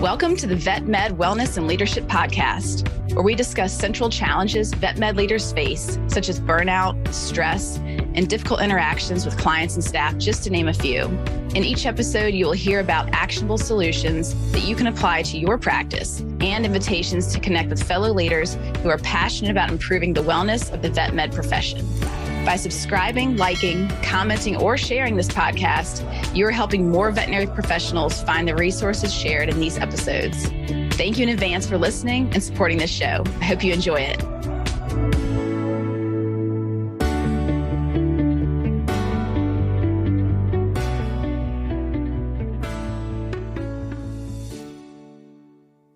Welcome to the Vet Med Wellness and Leadership Podcast, where we discuss central challenges vet med leaders face, such as burnout, stress, and difficult interactions with clients and staff, just to name a few. In each episode, you will hear about actionable solutions that you can apply to your practice and invitations to connect with fellow leaders who are passionate about improving the wellness of the vet med profession. By subscribing, liking, commenting, or sharing this podcast, you are helping more veterinary professionals find the resources shared in these episodes. Thank you in advance for listening and supporting this show. I hope you enjoy it.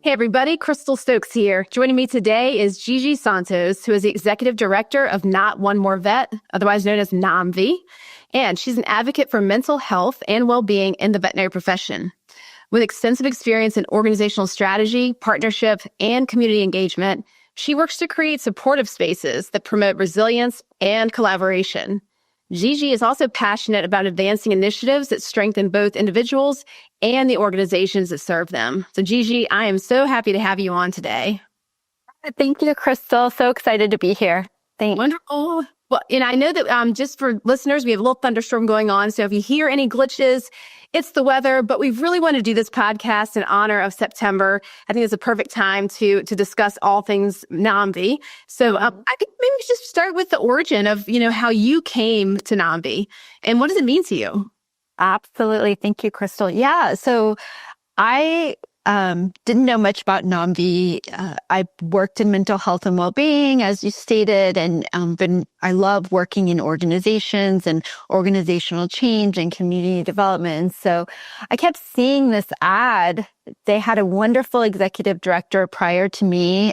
Hey everybody, Crystal Stokes here. Joining me today is Gigi Tsontos, who is the Executive Director of Not One More Vet, otherwise known as NOMV, and she's an advocate for mental health and well-being in the veterinary profession. With extensive experience in organizational strategy, partnership, and community engagement, she works to create supportive spaces that promote resilience and collaboration. Gigi is also passionate about advancing initiatives that strengthen both individuals and the organizations that serve them. So Gigi, I am so happy to have you on today. Thank you, Crystal. So excited to be here. Thanks. Wonderful. Well, and I know that just for listeners, we have a little thunderstorm going on. So if you hear any glitches, it's the weather, but we really want to do this podcast in honor of September. I think it's a perfect time to discuss all things NOMV. So I think maybe we should just start with the origin of, how you came to NOMV and what does it mean to you? Absolutely. Thank you, Crystal. Yeah. So I didn't know much about NOMV. I worked in mental health and well-being, as you stated, and I love working in organizations and organizational change and community development. So I kept seeing this ad. They had a wonderful executive director prior to me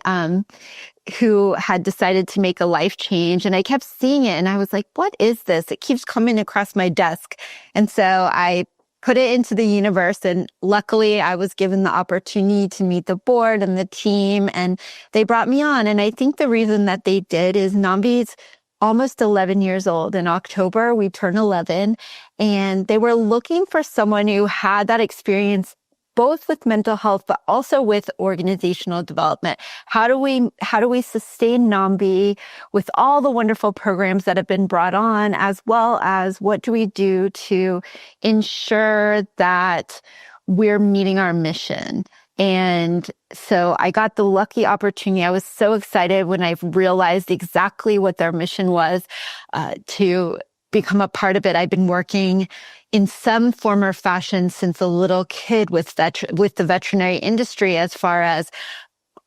who had decided to make a life change. And I kept seeing it and I was like, what is this? It keeps coming across my desk. And so I put it into the universe. And luckily I was given the opportunity to meet the board and the team and they brought me on. And I think the reason that they did is NOMV's almost 11 years old. In October, we turn 11 and they were looking for someone who had that experience both with mental health, but also with organizational development. How do we sustain NOMV with all the wonderful programs that have been brought on, as well as what do we do to ensure that we're meeting our mission? And so I got the lucky opportunity. I was so excited when I realized exactly what their mission was to become a part of it. I've been working in some form or fashion since a little kid with the veterinary industry. As far as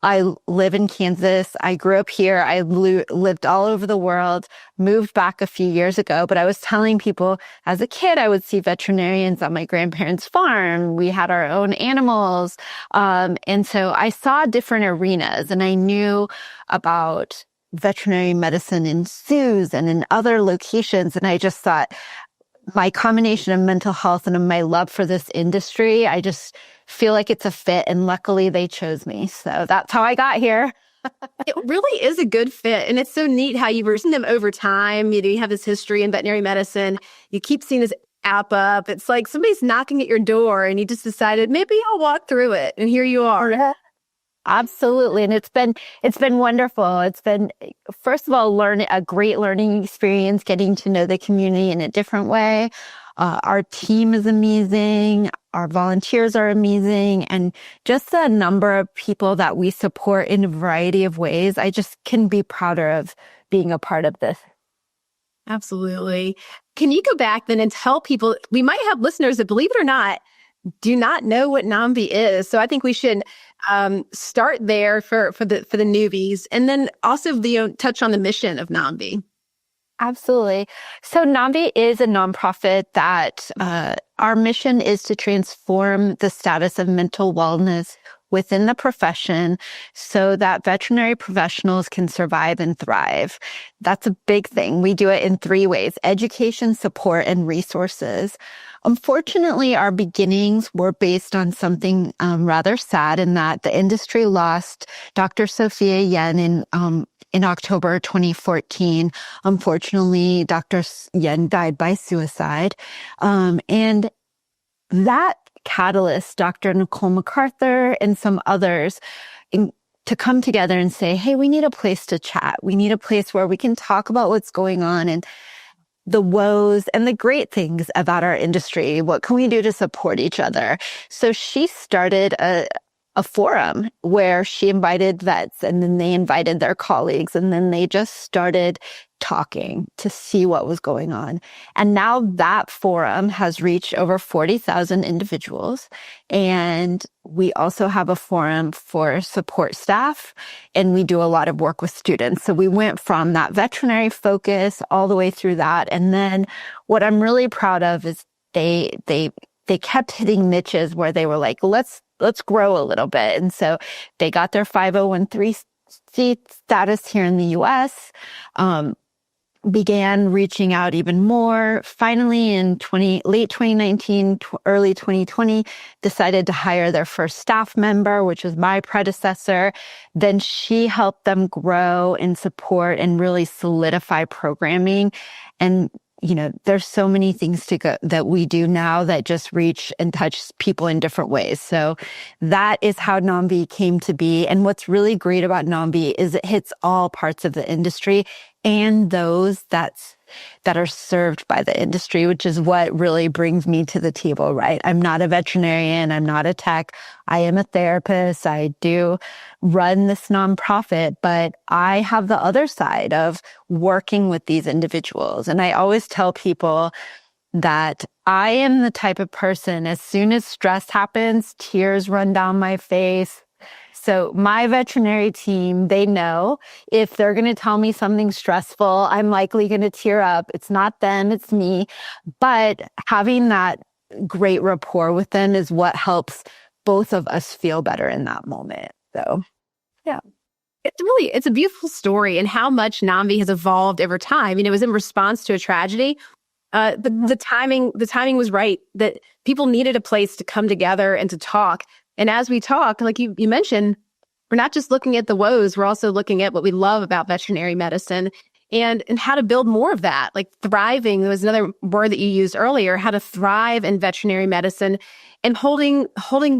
I live in Kansas, I grew up here. I lived all over the world, moved back a few years ago. But I was telling people as a kid, I would see veterinarians on my grandparents' farm. We had our own animals. And so I saw different arenas and I knew about veterinary medicine in zoos and in other locations. And I just thought my combination of mental health and my love for this industry, I just feel like it's a fit. And luckily they chose me. So that's how I got here. It really is a good fit. And it's so neat how you've seen them over time. You have this history in veterinary medicine. You keep seeing this app up. It's like somebody's knocking at your door and you just decided, maybe I'll walk through it. And here you are. Absolutely. And it's been wonderful. It's been, first of all, a great learning experience, getting to know the community in a different way. Our team is amazing. Our volunteers are amazing. And just the number of people that we support in a variety of ways, I just can be prouder of being a part of this. Absolutely. Can you go back then and tell people, we might have listeners that, believe it or not, do not know what NOMV is. So I think we should start there for the newbies, and then also touch on the mission of NOMV. Absolutely. So NOMV is a nonprofit that our mission is to transform the status of mental wellness within the profession so that veterinary professionals can survive and thrive. That's a big thing. We do it in 3 ways: education, support, and resources. Unfortunately, our beginnings were based on something rather sad, in that the industry lost Dr. Sophia Yin in October 2014. Unfortunately, Dr. Yin died by suicide. And that catalyst, Dr. Nicole MacArthur and some others, to come together and say, hey, we need a place to chat. We need a place where we can talk about what's going on and the woes and the great things about our industry. What can we do to support each other? So she started a forum where she invited vets, and then they invited their colleagues, and then they just started talking to see what was going on. And now that forum has reached over 40,000 individuals. And we also have a forum for support staff, and we do a lot of work with students. So we went from that veterinary focus all the way through that. And then what I'm really proud of is they kept hitting niches where they were like, let's grow a little bit. And so they got their 501(c) status here in the US, began reaching out even more. Finally, in late 2019, early 2020, decided to hire their first staff member, which was my predecessor. Then she helped them grow and support and really solidify programming. And there's so many things that we do now that just reach and touch people in different ways. So that is how NOMV came to be. And what's really great about NOMV is it hits all parts of the industry and those that are served by the industry, which is what really brings me to the table, right? I'm not a veterinarian. I'm not a tech. I am a therapist. I do run this nonprofit, but I have the other side of working with these individuals. And I always tell people that I am the type of person, as soon as stress happens, tears run down my face. So my veterinary team, they know if they're going to tell me something stressful, I'm likely going to tear up. It's not them, it's me. But having that great rapport with them is what helps both of us feel better in that moment. So, yeah. It's a beautiful story, and how much NOMV has evolved over time. It was in response to a tragedy. The timing was right, that people needed a place to come together and to talk. And as we talked, like you mentioned, we're not just looking at the woes, we're also looking at what we love about veterinary medicine and how to build more of that. Like thriving was another word that you used earlier, how to thrive in veterinary medicine, and holding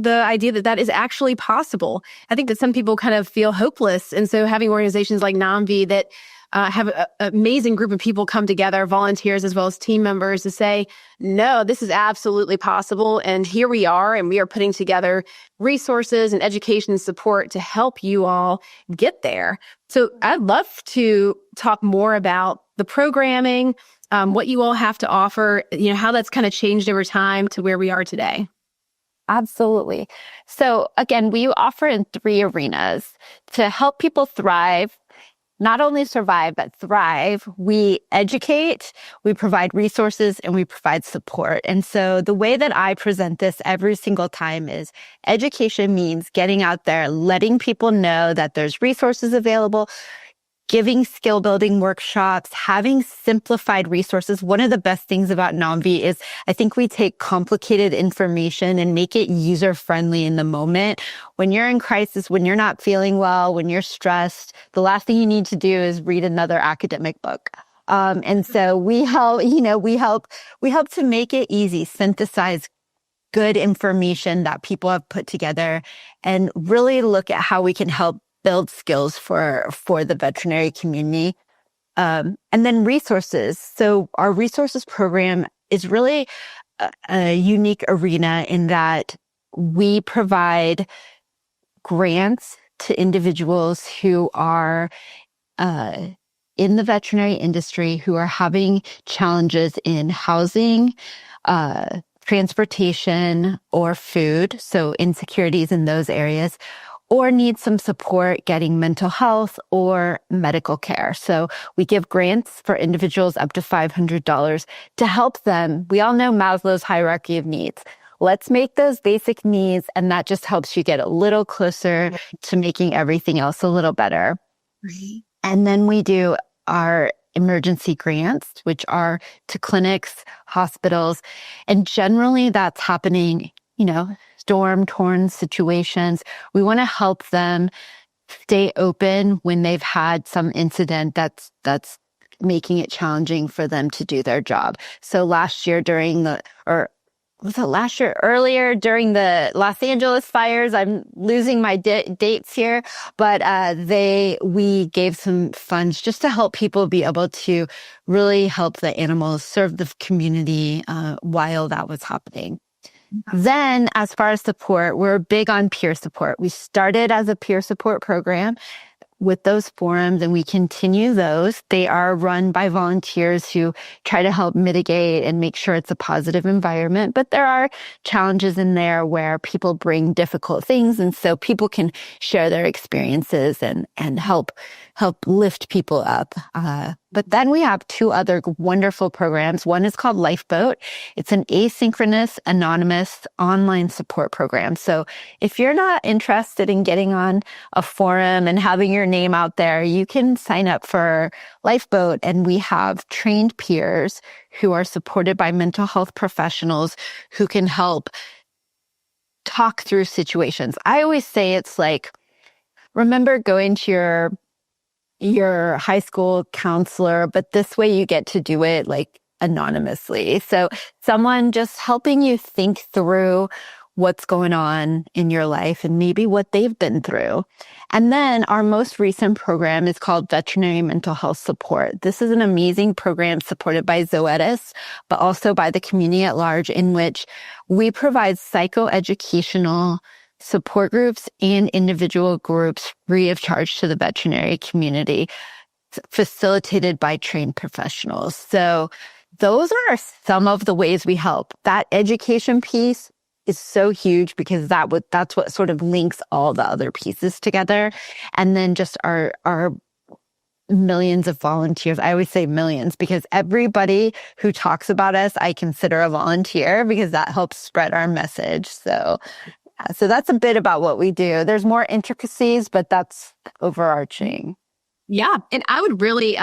the idea that is actually possible. I think that some people kind of feel hopeless. And so having organizations like NOMV that have an amazing group of people come together, volunteers as well as team members, to say, no, this is absolutely possible. And here we are, and we are putting together resources and education and support to help you all get there. So I'd love to talk more about the programming, what you all have to offer, how that's kind of changed over time to where we are today. Absolutely. So again, we offer in 3 arenas to help people thrive. Not only survive, but thrive. We educate, we provide resources, and we provide support. And so the way that I present this every single time is education means getting out there, letting people know that there's resources available, giving skill building workshops, having simplified resources. One of the best things about NOMV is I think we take complicated information and make it user friendly in the moment. When you're in crisis, when you're not feeling well, when you're stressed, the last thing you need to do is read another academic book. And so we help to make it easy, synthesize good information that people have put together, and really look at how we can help build skills for the veterinary community. And then resources. So our resources program is really a unique arena in that we provide grants to individuals who are in the veterinary industry, who are having challenges in housing, transportation, or food, so insecurities in those areas, or need some support getting mental health or medical care. So we give grants for individuals up to $500 to help them. We all know Maslow's hierarchy of needs. Let's make those basic needs, and that just helps you get a little closer to making everything else a little better. Right. And then we do our emergency grants, which are to clinics, hospitals, and generally that's happening, storm-torn situations. We want to help them stay open when they've had some incident that's making it challenging for them to do their job. So last year was it last year, earlier during the Los Angeles fires? I'm losing my dates here, but we gave some funds just to help people be able to really help the animals, serve the community while that was happening. Then, as far as support, we're big on peer support. We started as a peer support program with those forums, and we continue those. They are run by volunteers who try to help mitigate and make sure it's a positive environment. But there are challenges in there where people bring difficult things, and so people can share their experiences and help lift people up. But then we have two other wonderful programs. One is called Lifeboat. It's an asynchronous, anonymous online support program. So if you're not interested in getting on a forum and having your name out there, you can sign up for Lifeboat. And we have trained peers who are supported by mental health professionals who can help talk through situations. I always say it's like, remember going to your high school counselor, but this way you get to do it like anonymously. So someone just helping you think through what's going on in your life and maybe what they've been through. And then our most recent program is called Veterinary Mental Health Support. This is an amazing program supported by Zoetis, but also by the community at large, in which we provide psychoeducational support groups and individual groups free of charge to the veterinary community, facilitated by trained professionals. So those are some of the ways we help. That education piece is so huge because that's what sort of links all the other pieces together. And then just our millions of volunteers. I always say millions because everybody who talks about us, I consider a volunteer because that helps spread our message. So that's a bit about what we do. There's more intricacies, but that's overarching. Yeah. And I would really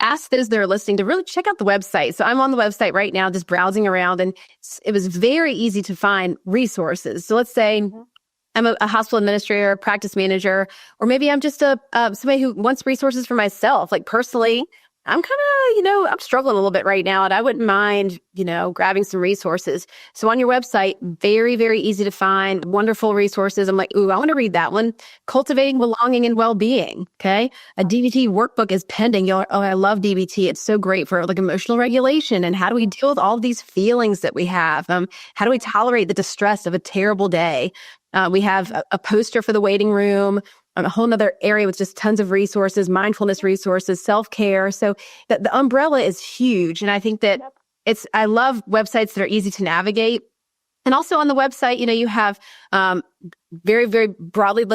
ask those that are listening to really check out the website. So I'm on the website right now, just browsing around, and it was very easy to find resources. So let's say I'm a hospital administrator, practice manager, or maybe I'm just somebody who wants resources for myself. Like personally, I'm kind of, I'm struggling a little bit right now, and I wouldn't mind, grabbing some resources. So on your website, very, very easy to find, wonderful resources. I'm like, ooh, I want to read that one. Cultivating Belonging and Well-Being. Okay. A DBT workbook is pending. I love DBT. It's so great for like emotional regulation. And how do we deal with all of these feelings that we have? How do we tolerate the distress of a terrible day? We have a poster for the waiting room, a whole nother area with just tons of resources, mindfulness resources, self-care. So the umbrella is huge. And I think that I love websites that are easy to navigate. And also on the website, you have very, very broadly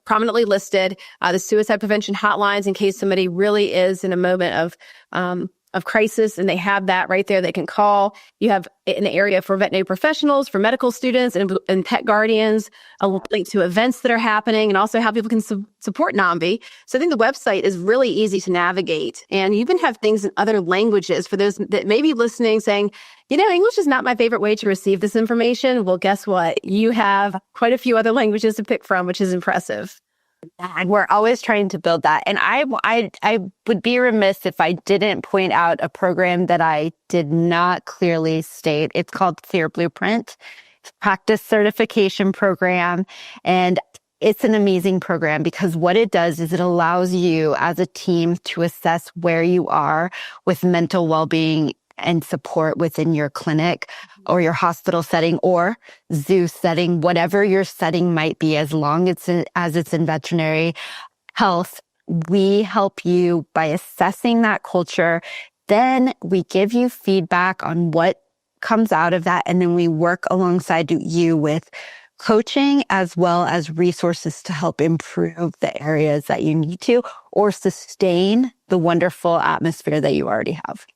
prominently listed the suicide prevention hotlines in case somebody really is in a moment of crisis, and they have that right there they can call. You have an area for veterinary professionals, for medical students and pet guardians, a link to events that are happening, and also how people can support NOMV. So I think the website is really easy to navigate. And you even have things in other languages for those that may be listening saying, English is not my favorite way to receive this information. Well, guess what? You have quite a few other languages to pick from, which is impressive. And we're always trying to build that. And I would be remiss if I didn't point out a program that I did not clearly state. It's called Clear Blueprint. It's a practice certification program. And it's an amazing program because what it does is it allows you as a team to assess where you are with mental well-being and support within your clinic or your hospital setting or zoo setting, whatever your setting might be, as long as it's in veterinary health. We help you by assessing that culture. Then we give you feedback on what comes out of that. And then we work alongside you with coaching as well as resources to help improve the areas that you need to or sustain the wonderful atmosphere that you already have.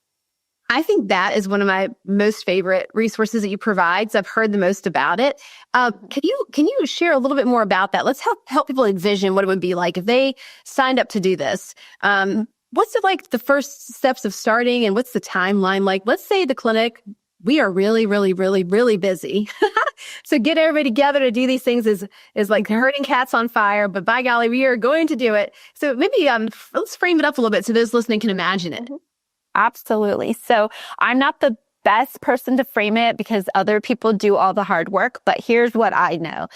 I think that is one of my most favorite resources that you provide. So I've heard the most about it. Can you share a little bit more about that? Let's help people envision what it would be like if they signed up to do this. What's it like the first steps of starting, and what's the timeline like? Let's say the clinic, we are really, really, really, really busy. So get everybody together to do these things is like herding cats on fire, but by golly, we are going to do it. So maybe let's frame it up a little bit so those listening can imagine it. Absolutely. So I'm not the best person to frame it because other people do all the hard work, but here's what I know.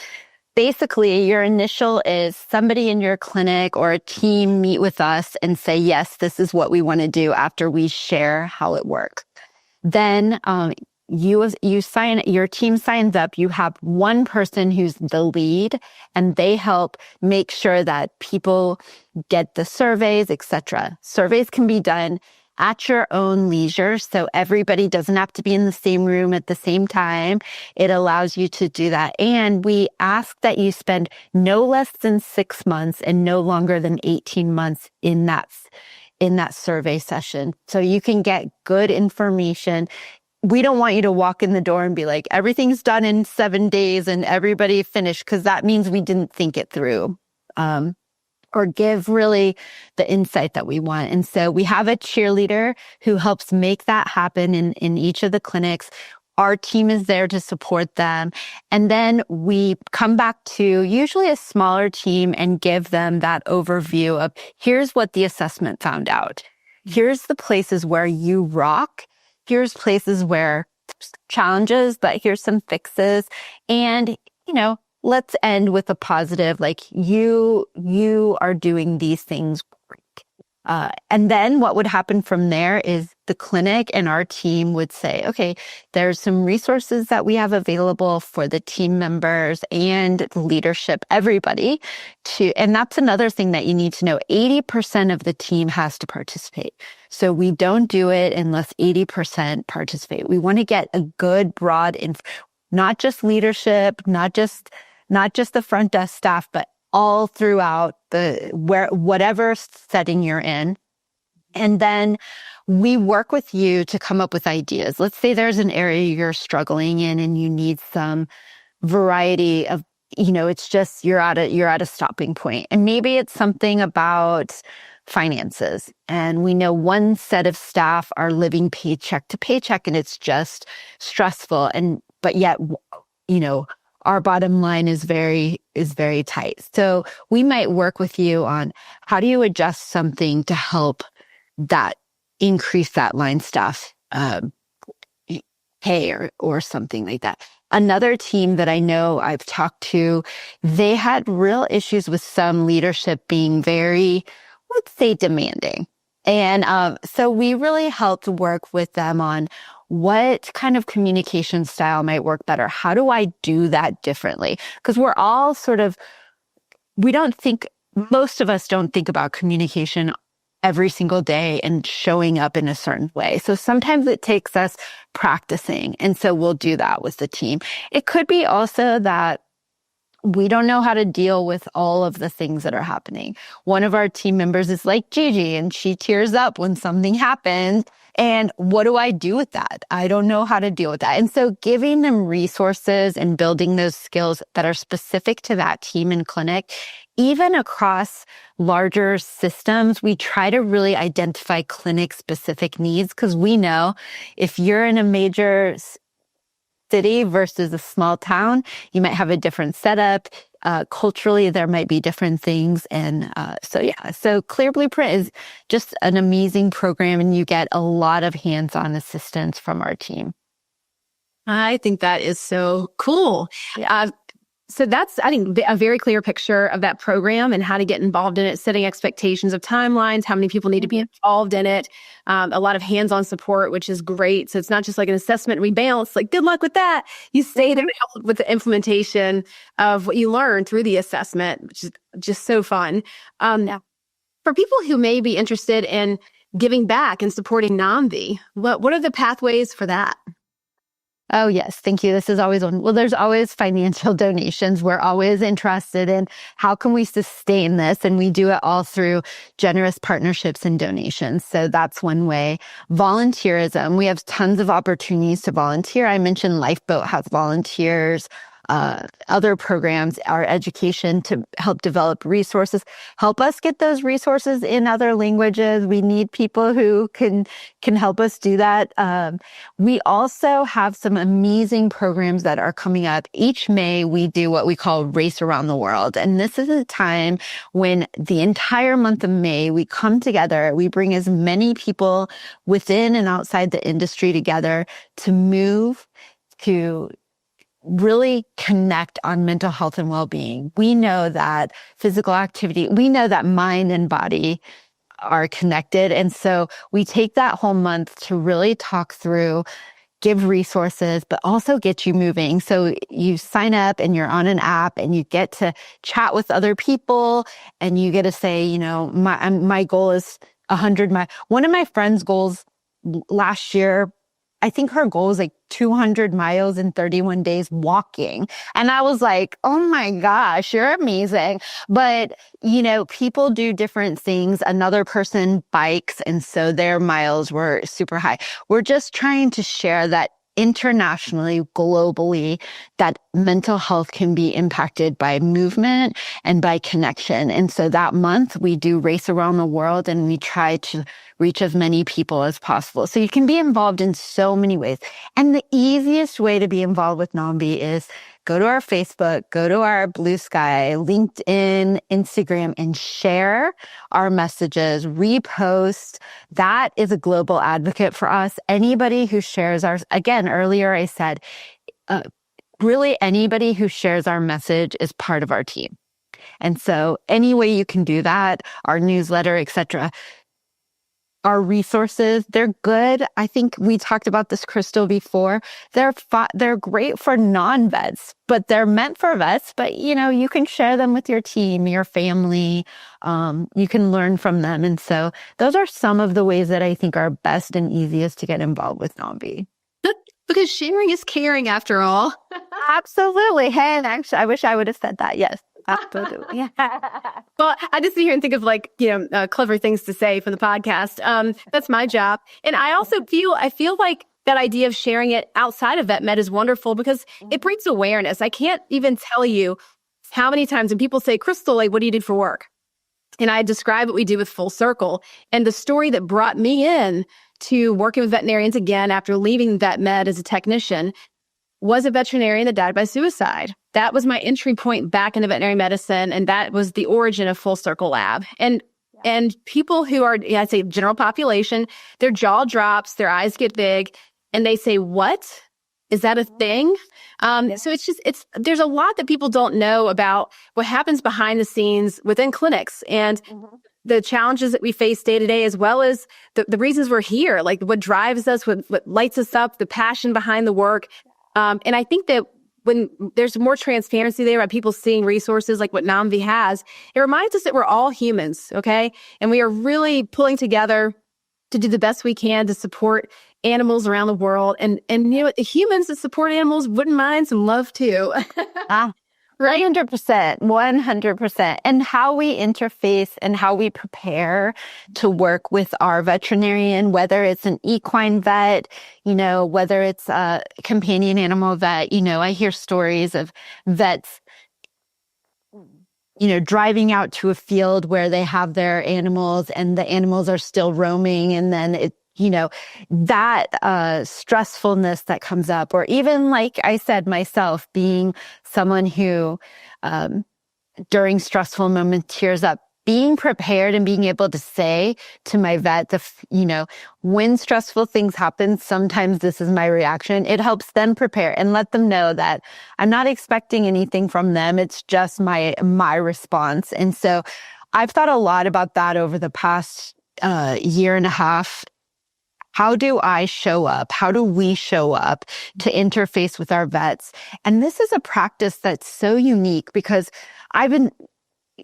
Basically, your initial is somebody in your clinic or a team meet with us and say, yes, this is what we want to do after we share how it works. Then your team signs up. You have one person who's the lead, and they help make sure that people get the surveys, etc. Surveys can be done at your own leisure, so everybody doesn't have to be in the same room at the same time. It allows you to do that. And we ask that you spend no less than 6 months and no longer than 18 months in that survey session. So you can get good information. We don't want you to walk in the door and be like, everything's done in 7 days and everybody finished, because that means we didn't think it through. Or give really the insight that we want. And so we have a cheerleader who helps make that happen in each of the clinics. Our team is there to support them. And then we come back to usually a smaller team and give them that overview of, here's what the assessment found out. Here's the places where you rock. Here's places where there's challenges, but here's some fixes. And, let's end with a positive, like you are doing these things great. And then what would happen from there is the clinic and our team would say, okay, there's some resources that we have available for the team members and leadership, everybody and that's another thing that you need to know. 80% of the team has to participate. So we don't do it unless 80% participate. We want to get a good broad not just leadership, not just the front desk staff, but all throughout whatever setting you're in. And then we work with you to come up with ideas. Let's say there's an area you're struggling in and you need some variety of, it's just you're at a stopping point. And maybe it's something about finances. And we know one set of staff are living paycheck to paycheck and it's just stressful. But yet, our bottom line is very tight. So we might work with you on how do you adjust something to help that increase that line staff pay or something like that. Another team that I know I've talked to, they had real issues with some leadership being very, let's say, demanding. And so we really helped work with them on what kind of communication style might work better. How do I do that differently? Because we're all most of us don't think about communication every single day and showing up in a certain way. So sometimes it takes us practicing. And so we'll do that with the team. It could be also that we don't know how to deal with all of the things that are happening. One of our team members is like Gigi, and she tears up when something happens. And what do I do with that? I don't know how to deal with that. And so giving them resources and building those skills that are specific to that team and clinic, even across larger systems, we try to really identify clinic-specific needs, because we know if you're in a major city versus a small town, you might have a different setup. Culturally, there might be different things. And so Clear Blueprint is just an amazing program, and you get a lot of hands-on assistance from our team. I think that is so cool. Yeah. So that's, I think, a very clear picture of that program and how to get involved in it, setting expectations of timelines, how many people need to be involved in it, a lot of hands-on support, which is great. So it's not just like an assessment and we bounce, like, good luck with that. You stay there to help with the implementation of what you learn through the assessment, which is just so fun. For people who may be interested in giving back and supporting NOMV, what are the pathways for that? Oh, yes. Thank you. This is always one. Well, there's always financial donations. We're always interested in how can we sustain this? And we do it all through generous partnerships and donations. So that's one way. Volunteerism. We have tons of opportunities to volunteer. I mentioned Lifeboat has volunteers. other programs, our education to help develop resources. Help us get those resources in other languages. We need people who can help us do that. We also have some amazing programs that are coming up. Each May, we do what we call Race Around the World. And this is a time when the entire month of May, we come together, we bring as many people within and outside the industry together to move to really connect on mental health and well-being. We know that physical activity, we know that mind and body are connected. And so we take that whole month to really talk through, give resources, but also get you moving. So you sign up and you're on an app and you get to chat with other people and you get to say, you know, my goal is 100 miles. One of my friends' goals last year, I think her goal was like 200 miles in 31 days walking. And I was like, oh my gosh, you're amazing. But, you know, people do different things. Another person bikes, and so their miles were super high. We're just trying to share that internationally, globally, that mental health can be impacted by movement and by connection. And so that month we do Race Around the World and we try to reach as many people as possible. So you can be involved in so many ways. And the easiest way to be involved with NOMV is go to our Facebook, go to our Blue Sky, LinkedIn, Instagram, and share our messages, repost. That is a global advocate for us. Anybody who shares ours, again, earlier I said, really anybody who shares our message is part of our team. And so any way you can do that, our newsletter, etc., our resources, they're good. I think we talked about this, Crystal, before. They're great for non-vets, but they're meant for vets. But, you know, you can share them with your team, your family. You can learn from them. And so those are some of the ways that I think are best and easiest to get involved with NOMV. Because sharing is caring after all. Absolutely. Hey, and actually, I wish I would have said that. Yes. Absolutely. Yeah. Well, I just sit here and think of like, clever things to say for the podcast. That's my job. And I also feel like that idea of sharing it outside of vet med is wonderful because it brings awareness. I can't even tell you how many times when people say, Crystal, like, what do you do for work? And I describe what we do with Full Circle. And the story that brought me in to working with veterinarians again after leaving vet med as a technician was a veterinarian that died by suicide. That was my entry point back into veterinary medicine, and that was the origin of Full Circle Lab. And people who are, I'd say general population, their jaw drops, their eyes get big, and they say, what? Is that a thing? So there's a lot that people don't know about what happens behind the scenes within clinics and the challenges that we face day to day, as well as the reasons we're here, like what drives us, what lights us up, the passion behind the work. And I think that when there's more transparency there about people seeing resources like what NOMV has, it reminds us that we're all humans, okay? And we are really pulling together to do the best we can to support animals around the world. And humans that support animals wouldn't mind some love too. Right. 100%. And how we interface and how we prepare to work with our veterinarian, whether it's an equine vet, whether it's a companion animal vet. I hear stories of vets, driving out to a field where they have their animals and the animals are still roaming. And then that stressfulness that comes up, or even like I said, myself being someone who, during stressful moments tears up, being prepared and being able to say to my vet, when stressful things happen, sometimes this is my reaction. It helps them prepare and let them know that I'm not expecting anything from them. It's just my response. And so I've thought a lot about that over the past year and a half. How do I show up? How do we show up to interface with our vets? And this is a practice that's so unique because I've been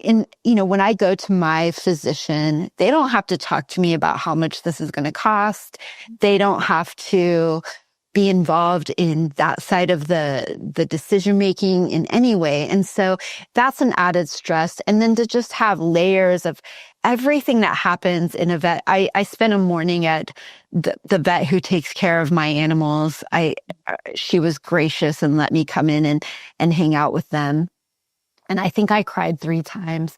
when I go to my physician, they don't have to talk to me about how much this is going to cost. They don't have to be involved in that side of the decision making in any way. And so that's an added stress. And then to just have layers of everything that happens in a vet. I spent a morning at the vet who takes care of my animals. She was gracious and let me come in and hang out with them. And I think I cried 3 times,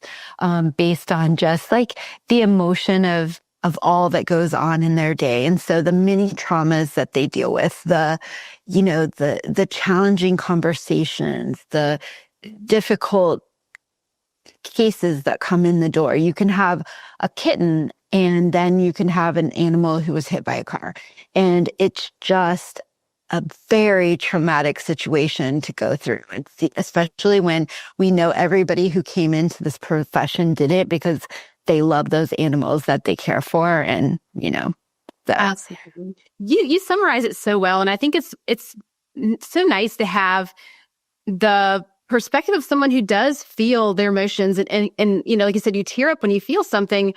based on just like the emotion of all that goes on in their day. And so the many traumas that they deal with, the challenging conversations, the difficult cases that come in the door. You can have a kitten and then you can have an animal who was hit by a car. And it's just a very traumatic situation to go through, and especially when we know everybody who came into this profession did it because they love those animals that they care for. And, Absolutely. You summarize it so well. And I think it's so nice to have the perspective of someone who does feel their emotions. And like you said, you tear up when you feel something,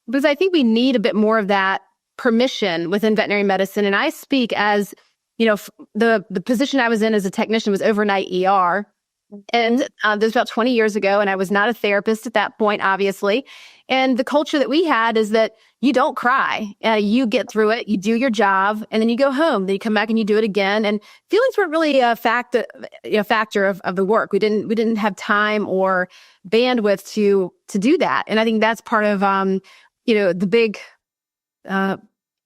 because I think we need a bit more of that permission within veterinary medicine. And I speak as, the position I was in as a technician was overnight ER. And this was about 20 years ago, and I was not a therapist at that point, obviously. And the culture that we had is that you don't cry. You get through it, you do your job, and then you go home. Then you come back and you do it again. And feelings weren't really a factor of the work. We didn't have time or bandwidth to do that. And I think that's part of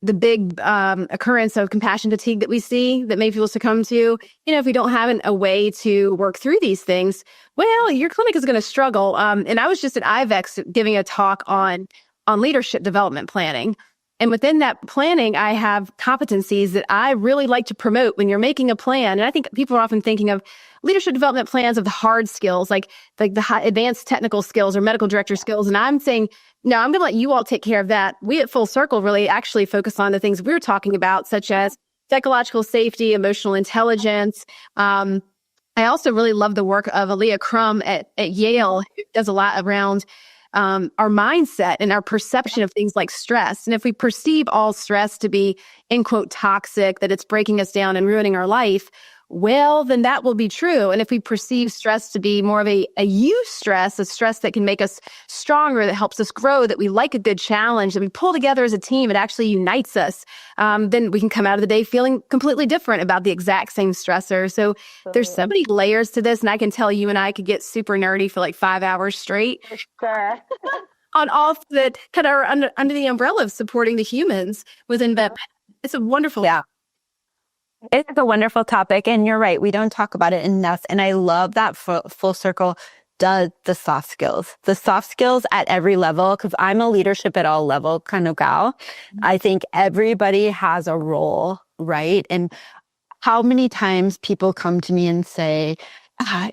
the big occurrence of compassion fatigue that we see that many people succumb to. If we don't have a way to work through these things, well, your clinic is going to struggle. And I was just at IVEX giving a talk on leadership development planning. And within that planning, I have competencies that I really like to promote when you're making a plan. And I think people are often thinking of leadership development plans of the hard skills, like the high advanced technical skills or medical director skills. And I'm saying, no, I'm going to let you all take care of that. We at Full Circle really actually focus on the things we're talking about, such as psychological safety, emotional intelligence. I also really love the work of Aaliyah Crum at Yale, who does a lot around our mindset and our perception of things like stress. And if we perceive all stress to be, in quote, toxic, that it's breaking us down and ruining our life, well, then that will be true. And if we perceive stress to be more of a stress, a stress that can make us stronger, that helps us grow, that we like a good challenge, that we pull together as a team, it actually unites us, then we can come out of the day feeling completely different about the exact same stressor. So there's so many layers to this. And I can tell you and I could get super nerdy for like 5 hours straight. Sure. On all that kind of are under the umbrella of supporting the humans within vet. It's a wonderful. Yeah. It's a wonderful topic. And you're right. We don't talk about it enough. And I love that Full Circle does the soft skills at every level, because I'm a leadership at all level kind of gal. I think everybody has a role, right? And how many times people come to me and say,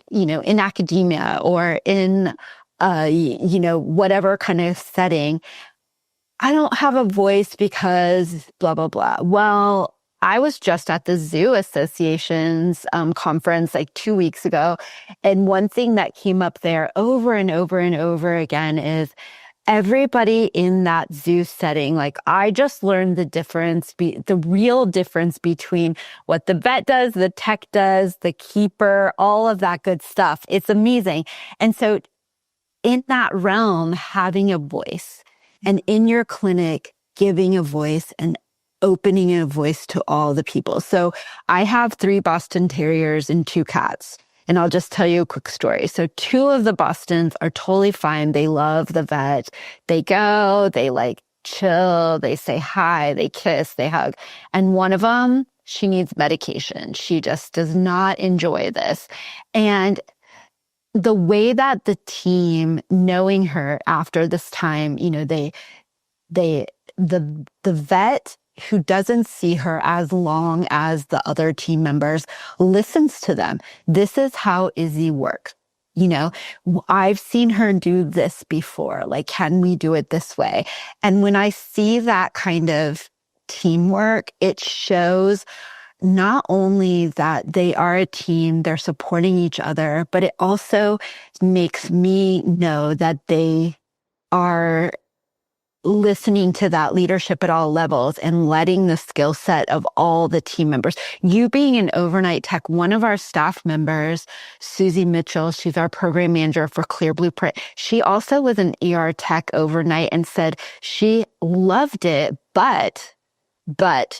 in academia or in, whatever kind of setting, I don't have a voice because blah, blah, blah. Well, I was just at the Zoo Association's conference like 2 weeks ago. And one thing that came up there over and over and over again is everybody in that zoo setting. Like, I just learned the real difference between what the vet does, the tech does, the keeper, all of that good stuff. It's amazing. And so in that realm, having a voice, and in your clinic, giving a voice and opening a voice to all the people. So I have 3 Boston Terriers and 2 cats. And I'll just tell you a quick story. So 2 of the Bostons are totally fine. They love the vet. They go, they like chill, they say hi, they kiss, they hug. And one of them, she needs medication. She just does not enjoy this. And the way that the team, knowing her after this time, the vet who doesn't see her as long as the other team members listens to them. This is how Izzy works. I've seen her do this before. Like, can we do it this way? And when I see that kind of teamwork, it shows not only that they are a team, they're supporting each other, but it also makes me know that they are listening to that leadership at all levels and letting the skill set of all the team members. You being an overnight tech, one of our staff members, Susie Mitchell, she's our program manager for Clear Blueprint. She also was an ER tech overnight and said she loved it, but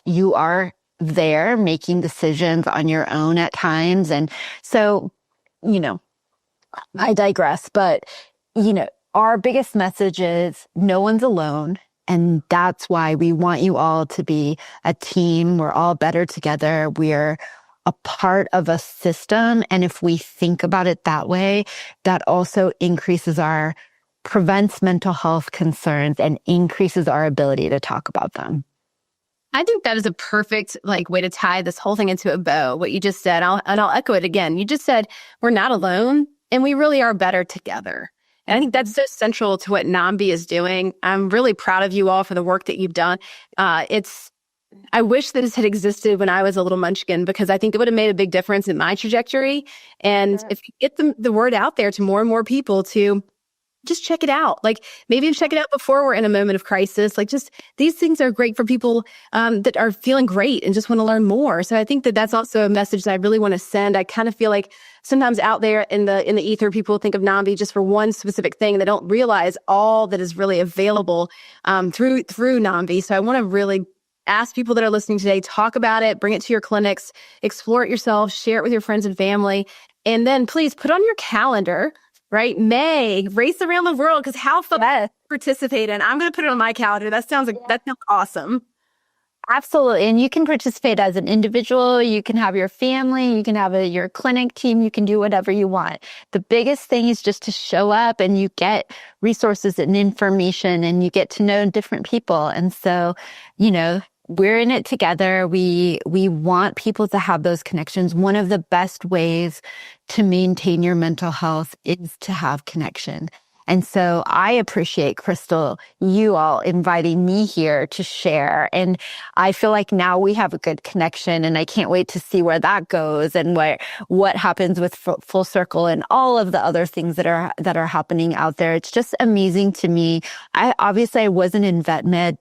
you are there making decisions on your own at times. And so, I digress, but, our biggest message is no one's alone. And that's why we want you all to be a team. We're all better together. We're a part of a system. And if we think about it that way, that also prevents mental health concerns and increases our ability to talk about them. I think that is a perfect way to tie this whole thing into a bow. What you just said, I'll echo it again. You just said we're not alone, and we really are better together. And I think that's so central to what NOMV is doing. I'm really proud of you all for the work that you've done. I wish that this had existed when I was a little munchkin, because I think it would have made a big difference in my trajectory. And if you get the word out there to more and more people to just check it out. Maybe check it out before we're in a moment of crisis. Just these things are great for people that are feeling great and just want to learn more. So I think that that's also a message that I really want to send. I kind of feel like sometimes out there in the ether, people think of NOMV just for one specific thing. They don't realize all that is really available through NOMV. So I want to really ask people that are listening today, talk about it, bring it to your clinics, explore it yourself, share it with your friends and family. And then please put on your calendar, right? May, Race Around the World, because how fun to participate in. I'm going to put it on my calendar. That sounds awesome. Absolutely. And you can participate as an individual. You can have your family. You can have your clinic team. You can do whatever you want. The biggest thing is just to show up, and you get resources and information, and you get to know different people. And so, we're in it together. We want people to have those connections. One of the best ways to maintain your mental health is to have connection. And so I appreciate, Crystal, you all inviting me here to share. And I feel like now we have a good connection, and I can't wait to see where that goes and what happens with Full Circle and all of the other things that are happening out there. It's just amazing to me. I wasn't in vet med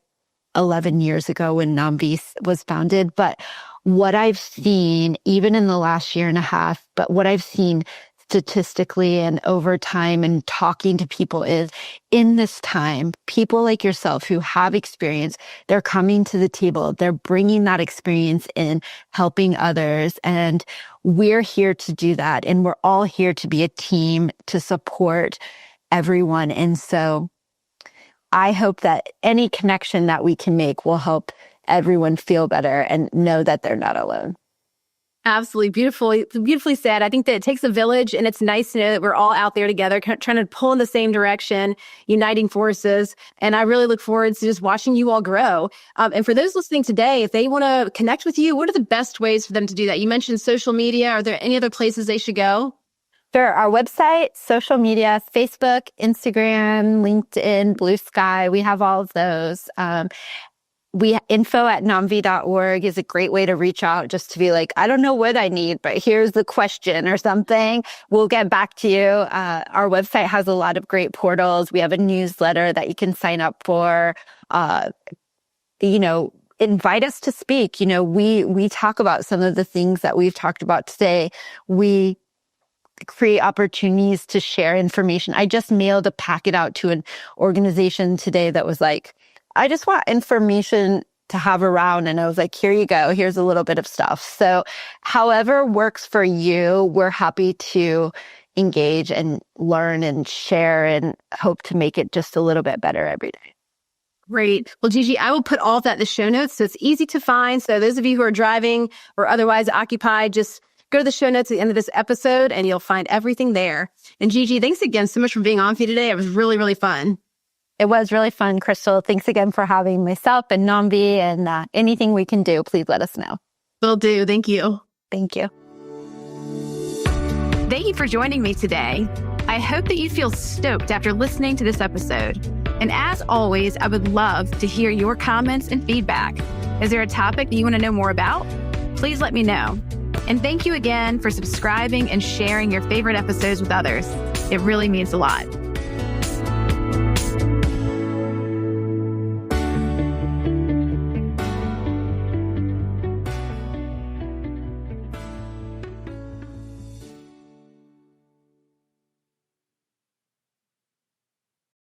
11 years ago when NOMV was founded, but what I've seen, even in the last year and a half, but what I've seen statistically and over time and talking to people is, in this time, people like yourself who have experience, they're coming to the table, they're bringing that experience in, helping others. And we're here to do that. And we're all here to be a team to support everyone. And so I hope that any connection that we can make will help everyone feel better and know that they're not alone. Absolutely. Beautifully said. I think that it takes a village, and it's nice to know that we're all out there together, trying to pull in the same direction, uniting forces. And I really look forward to just watching you all grow. And for those listening today, if they want to connect with you, what are the best ways for them to do that? You mentioned social media. Are there any other places they should go? Sure. Our website, social media, Facebook, Instagram, LinkedIn, Blue Sky. We have all of those. Info@nomv.org is a great way to reach out, just to be like, I don't know what I need, but here's the question or something. We'll get back to you. Our website has a lot of great portals. We have a newsletter that you can sign up for. Invite us to speak. We talk about some of the things that we've talked about today. We create opportunities to share information. I just mailed a packet out to an organization today that was like, I just want information to have around. And I was like, here you go. Here's a little bit of stuff. So however works for you, we're happy to engage and learn and share, and hope to make it just a little bit better every day. Great. Well, Gigi, I will put all of that in the show notes so it's easy to find. So those of you who are driving or otherwise occupied, just go to the show notes at the end of this episode and you'll find everything there. And Gigi, thanks again so much for being on for you today. It was really, really fun. It was really fun, Crystal. Thanks again for having myself and NOMV, and anything we can do, please let us know. Will do. Thank you. Thank you. Thank you for joining me today. I hope that you feel stoked after listening to this episode. And as always, I would love to hear your comments and feedback. Is there a topic that you want to know more about? Please let me know. And thank you again for subscribing and sharing your favorite episodes with others. It really means a lot.